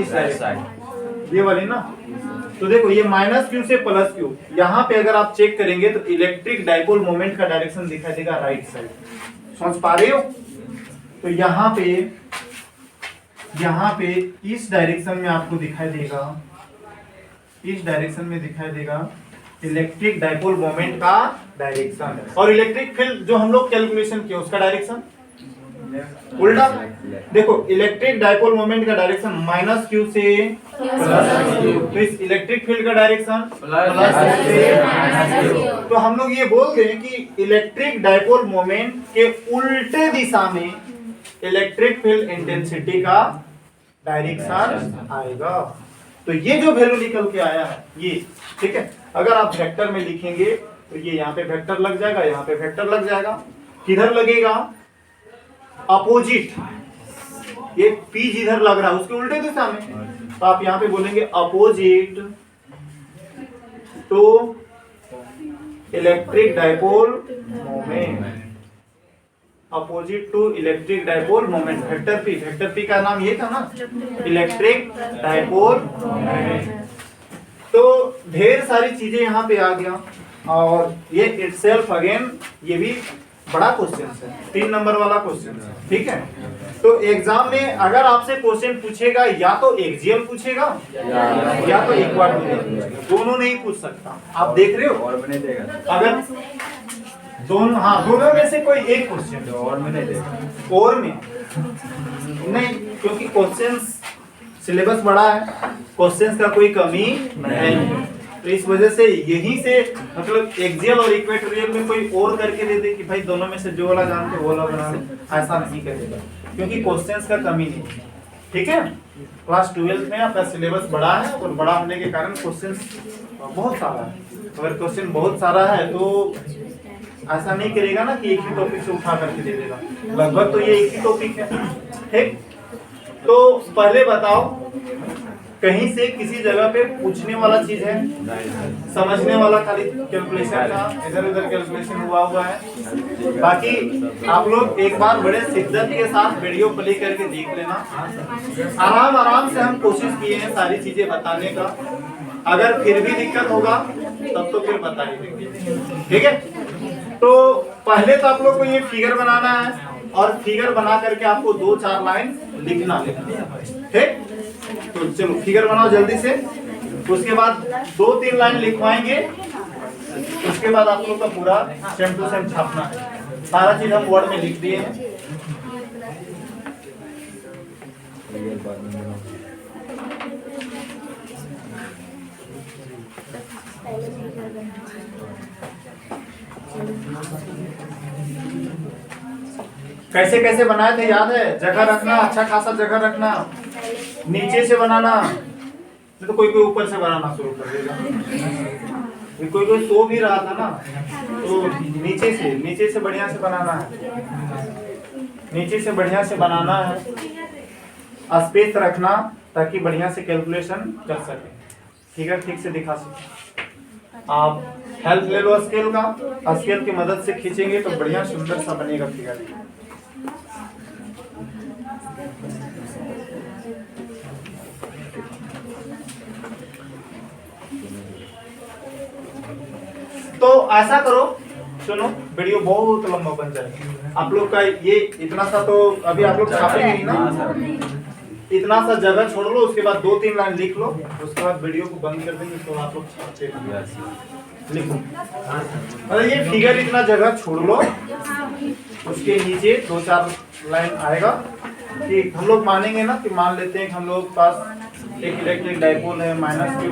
इस साइड, ये वाली ना। तो देखो ये माइनस क्यू से प्लस क्यू, यहाँ पे अगर आप चेक करेंगे तो इलेक्ट्रिक डायपोल मोमेंट का डायरेक्शन दिखाई देगा राइट साइड। समझ पा रहे हो? तो यहाँ पे इस डायरेक्शन में आपको दिखाई देगा, इस डायरेक्शन में दिखाई देगा इलेक्ट्रिक डायपोल मोमेंट का डायरेक्शन। और इलेक्ट्रिक फील्ड जो हम लोग कैलकुलेशन किया उसका डायरेक्शन उल्टा। देखो इलेक्ट्रिक डायपोल मोमेंट का डायरेक्शन माइनस क्यू से प्लस क्यू, तो इस इलेक्ट्रिक फील्ड का डायरेक्शन प्लस से माइनस क्यू। तो हम लोग ये बोल रहे हैं कि इलेक्ट्रिक डायपोल मोमेंट के उल्टे दिशा में इलेक्ट्रिक फील्ड इंटेंसिटी का डायरेक्शन आएगा। तो ये जो वैल्यू निकल के आया है ये, ठीक है। अगर आप वेक्टर में लिखेंगे तो ये यहाँ पे वेक्टर लग जाएगा, यहाँ पे वेक्टर लग जाएगा। किधर लगेगा? अपोजिट, ये P जिधर लग रहा है उसके उल्टे दिशा में। तो आप यहाँ पे बोलेंगे opposite to electric dipole moment, opposite to electric dipole moment. Vector P का नाम ये था ना, इलेक्ट्रिक डायपोल मोमेंट। तो ढेर सारी चीजें यहाँ पे आ गया। और ये इटसेल्फ अगेन ये भी बड़ा क्वेश्चन है, 3 नंबर वाला क्वेश्चन है, ठीक है। तो एग्जाम में अगर आपसे क्वेश्चन पूछेगा या तो एक्सियल पूछेगा या तो इक्वाटोरियल पूछेगा, दोनों नहीं पूछ सकता। आप देख रहे हो? और भी नहीं देगा अगर दोनों, हाँ दोनों में से कोई एक क्वेश्चन और में नहीं देगा, और में नहीं, क्योंकि क्वेश्चंस सिलेबस बड़ा है, क्वेश्चंस का कोई कमी नहीं है। तो इस वजह से यहीं से मतलब एक्सियल और इक्वेटोरियल में कोई और करके दे दे कि भाई दोनों में से जो वाला जानते वो वाला बना ले, ऐसा नहीं करेगा, क्योंकि क्वेश्चंस का कमी नहीं है। ठीक है। क्लास 12 में आपका सिलेबस बड़ा है और बड़ा होने के कारण क्वेश्चन बहुत सारा है। अगर क्वेश्चन बहुत सारा है तो ऐसा नहीं करेगा ना कि एक ही टॉपिक से उठा करके दे देगा, लगभग तो ये एक ही टॉपिक है। ठीक, तो पहले बताओ कहीं से किसी जगह पे पूछने वाला चीज है, समझने वाला खाली कैलकुलेशन का इधर उधर कैलकुलेशन हुआ है। बाकी आप लोग एक बार बड़े शिद्दत के साथ वीडियो प्ले करके देख लेना। आराम से हम कोशिश किए हैं सारी चीजें बताने का। अगर फिर भी दिक्कत होगा तब तो फिर बता ही देंगे, ठीक है। तो पहले तो आप लोग को ये फिगर बनाना है और फिगर बना करके आपको 2-4 लाइन लिखना है, ठीक। तो चलो फिगर बनाओ जल्दी से, उसके बाद 2-3 लाइन लिखवाएंगे, उसके बाद आप लोग का पूरा सेम टू सेम छापना है। सारा चीज हम वर्ड में लिख दिए हैं। कैसे कैसे बनाए थे याद है? जगह रखना, अच्छा खासा जगह रखना, नीचे से बनाना, तो कोई कोई ऊपर से बनाना शुरू कर देगा, कोई कोई सो भी रहा था ना, तो नीचे से बढ़िया से बनाना है, नीचे से बढ़िया से बनाना है, स्पेस रखना ताकि बढ़िया से कैलकुलेशन कर सके, फिगर ठीक से दिखा सके। आप हेल्प ले लो स्केल का, स्केल की मदद से खींचेंगे तो बढ़िया सुंदर सा बनेगा फिगर। तो ऐसा करो, सुनो वीडियो बहुत लंबा बन जाएगा आप लोग का, ये इतना सा तो अभी आप लोग छापेंगे नहीं ना, इतना सा जगह छोड़ लो, उसके बाद 2-3 लाइन लिख लो, उसके बाद वीडियो को बंद कर देंगे तो आप लोग छापते लिखो। अरे ये फिगर इतना जगह छोड़ लो, उसके नीचे 2-4 लाइन आएगा कि हम लोग मानेंगे ना कि मान लेते हैं कि हम लोग पास एक इलेक्ट्रिक डाइपोल है, -q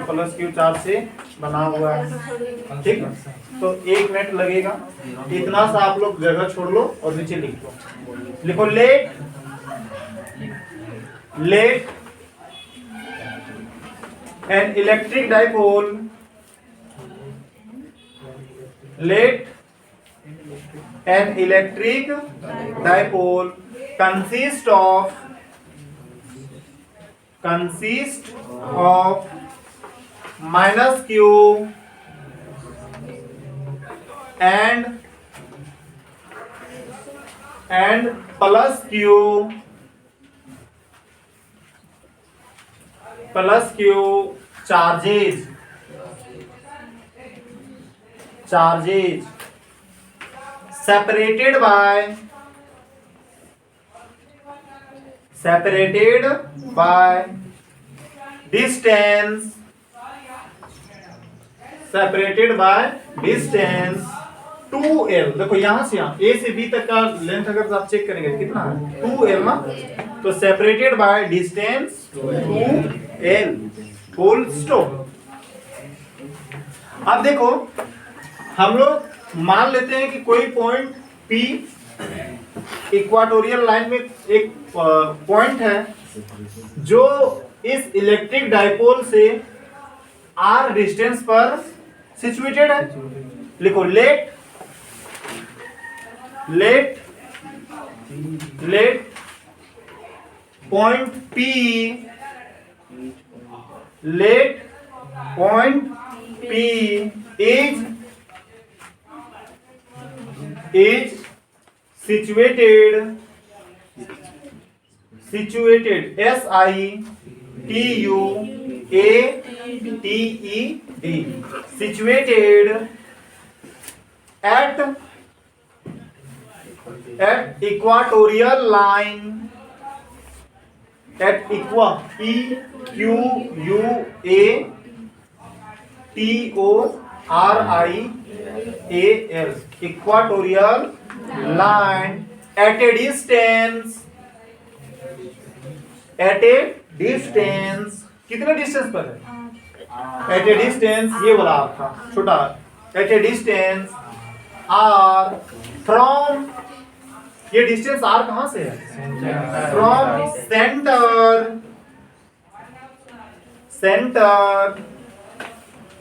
+q चार्ज से बना हुआ है, ठीक। तो 1 मिनट लगेगा, इतना सा आप लोग जगह छोड़ लो और नीचे लिख लो, लिखो let an electric dipole, let an electric dipole consist of -q and +q charges separated by distance 2l। देखो यहां से यहां a से b तक का लेंथ अगर आप चेक करेंगे कितना है 2l ना, तो separated by distance 2l, full stop. अब देखो हम लोग मान लेते हैं कि कोई पॉइंट P इक्वाटोरियल लाइन में एक पॉइंट है जो इस इलेक्ट्रिक डाइपोल से r डिस्टेंस पर सिचुएटेड है। लिखो let point P, let point P is situated situated situated at equatorial line, at equatorial equatorial line at a distance कितने डिस्टेंस पर है? एट ए डिस्टेंस, ये वाला आपका छोटा, एट ए डिस्टेंस r ये डिस्टेंस r कहां से है? From centre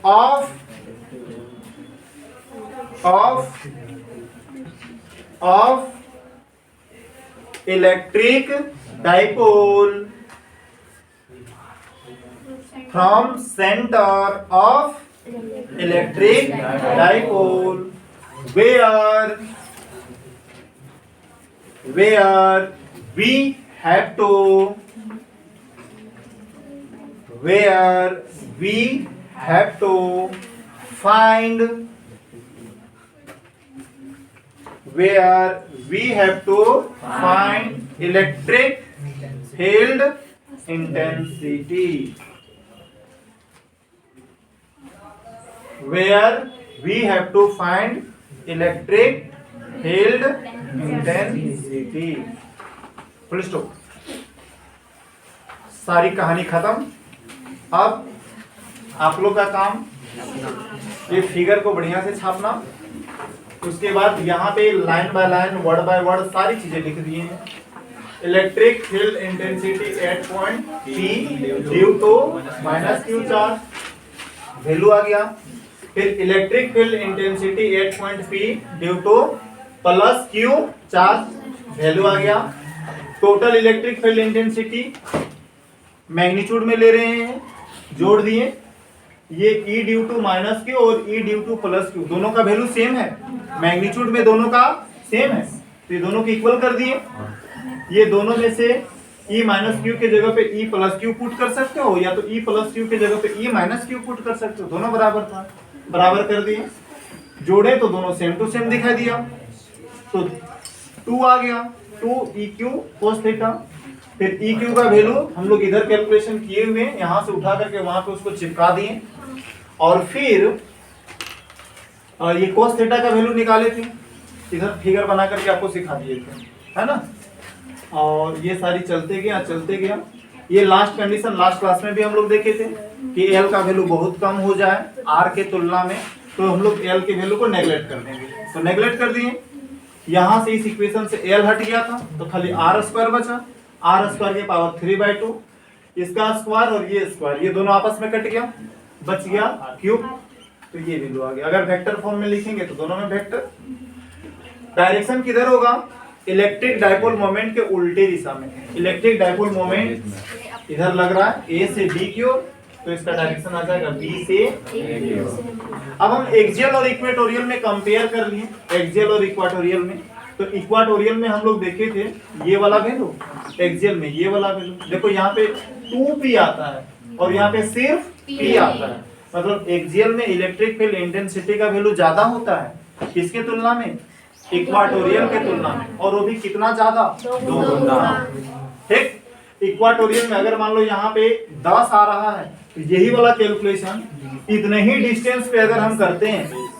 of electric dipole, from centre of electric dipole where we have to find electric field intensity, where we have to find electric field intensity. Full stop. सारी कहानी खत्म। अब आप लोग का काम ये फिगर को बढ़िया से छापना, उसके बाद यहाँ पे line by line word by word सारी चीजें लिख दिए हैं। Electric field intensity at point P due to minus Q charge, value आ गया। फिर electric field intensity at point P due to plus Q charge, value आ गया। Total electric field intensity magnitude में ले रहे हैं, जोड़ दिए। ये E due to minus Q और E due to plus Q दोनों का वैल्यू सेम है, मैग्नीट्यूड में दोनों का सेम है, तो ये दोनों को इक्वल कर दिए। ये दोनों में से E माइनस क्यू के जगह पे E प्लस क्यू पुट कर सकते हो, या तो E प्लस क्यू के जगह पे E माइनस क्यू पुट कर सकते हो, दोनों बराबर था, बराबर कर दिए। जोड़े तो दोनों सेम टू सेम दिखाई दिया, तो 2 आ गया, 2 EQ cos थीटा। फिर EQ का वैल्यू हम लोग इधर कैलकुलेशन किए हुए हैं, यहाँ से उठा करके वहां पे उसको चिपका दिए, और फिर ये cos थीटा का वैल्यू निकाले थे, इधर फिगर बना करके आपको सिखा दिए थे, है ना। और ये सारी चलते गया। ये लास्ट कंडीशन लास्ट क्लास में भी हम लोग देखे थे कि L का वैल्यू बहुत कम हो जाए R के तुलना में, तो हम लोग L के वैल्यू को नेगलेक्ट कर देंगे, तो नेगलेक्ट कर दिए। यहाँ से इस इक्वेशन से L हट गया था, तो खाली R स्क्वायर बचा, R स्क्वायर के पावर 3/2, इसका स्क्वायर और ये स्क्वायर, ये दोनों आपस में कट गया, बच गया क्यूब, तो ये वैल्यू आ गया। अगर वेक्टर फॉर्म में लिखेंगे तो दोनों में वेक्टर। डायरेक्शन किधर होगा? इलेक्ट्रिक डाइपोल मोमेंट के उल्टे दिशा में। इलेक्ट्रिक डाइपोल मोमेंट इधर लग रहा है A से B की ओर, तो इसका डायरेक्शन आ जाएगा B से A। अब हम एक्सियल और इक्वेटोरियल में कंपेयर कर लिए, एक्सियल और इक्वाटोरियल में। तो इक्वाटोरियल में हम लोग देखे थे ये वाला वैल्यू, एक्सियल में ये वाला वैल्यू। देखो यहाँ पे 2P आता है और यहाँ पे सिर्फ P आता है, मतलब एक्सियल में इलेक्ट्रिक फील्ड इंटेंसिटी का वैल्यू ज्यादा होता है, किसके तुलना में? इक्वाटोरियल के तुलना में, और वो भी कितना ज्यादा? 2 गुना। ठीक। इक्वाटोरियल में अगर मान लो यहाँ पे 10 आ रहा है, तो यही वाला कैलकुलेशन इतने ही डिस्टेंस पे अगर हम करते हैं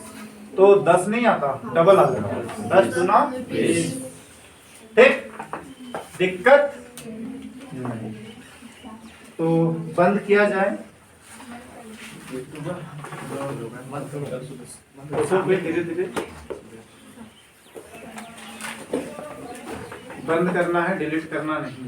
तो 10 नहीं आता, डबल आता है, 10 गुना 20। ठीक, दिक्कत नहीं। तो बंद किया जाए, धीरे-धीरे बंद करना है, डिलीट करना नहीं।